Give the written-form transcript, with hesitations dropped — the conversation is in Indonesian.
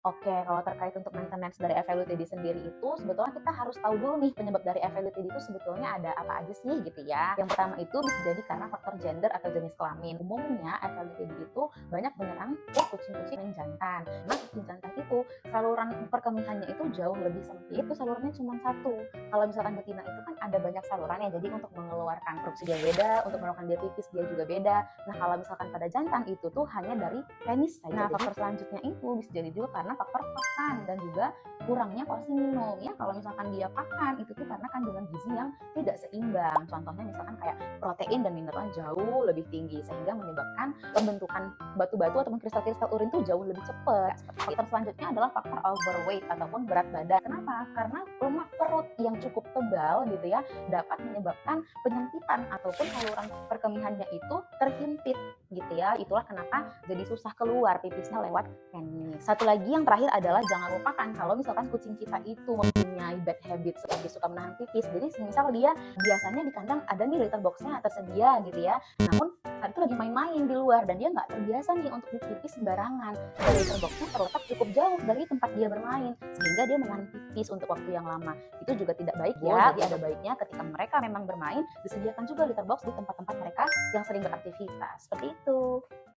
Oke, kalau terkait untuk maintenance dari FLUTD sendiri itu, sebetulnya kita harus tahu dulu nih penyebab dari FLUTD itu sebetulnya ada apa aja sih gitu ya. Yang pertama itu bisa jadi karena faktor gender atau jenis kelamin. Umumnya FLUTD itu banyak menyerang kucing-kucing yang jantan. Nah, kucing jantan itu saluran perkemihannya itu jauh lebih sempit, itu salurannya cuma satu. Kalau misalkan betina itu kan ada banyak salurannya, jadi untuk mengeluarkan produksi dia beda, untuk melakukan dia pipis dia juga beda. Nah, kalau misalkan pada jantan itu tuh hanya dari penis saja. Nah, faktor selanjutnya itu bisa jadi juga karena faktor pakan dan juga kurangnya porsi minum. Ya, kalau misalkan dia pakan itu tuh karena kandungan gizi yang tidak seimbang. Contohnya misalkan kayak protein dan mineral jauh lebih tinggi sehingga menyebabkan pembentukan batu-batu ataupun kristal-kristal urin tuh jauh lebih cepat. Faktor selanjutnya adalah faktor overweight ataupun berat badan. Kenapa? Karena lemak perut yang cukup tebal gitu ya dapat menyebabkan penyempitan ataupun saluran perkemihannya itu terhimpit gitu ya. Itulah kenapa jadi susah keluar pipisnya lewat penis. Satu lagi yang terakhir adalah jangan lupakan kalau misalkan kucing kita itu mempunyai bad habit seperti suka menahan pipis. Jadi misal dia biasanya di kandang ada nih litter boxnya tersedia gitu ya. Namun saat itu lagi main-main di luar dan dia nggak terbiasa nih untuk pipis sembarangan. Dan litter boxnya terletak cukup jauh dari tempat dia bermain sehingga dia menahan pipis untuk waktu yang lama. Itu juga tidak baik ya. Jadi ada baiknya ketika mereka memang bermain disediakan juga litter box di tempat-tempat mereka yang sering beraktivitas. Seperti itu.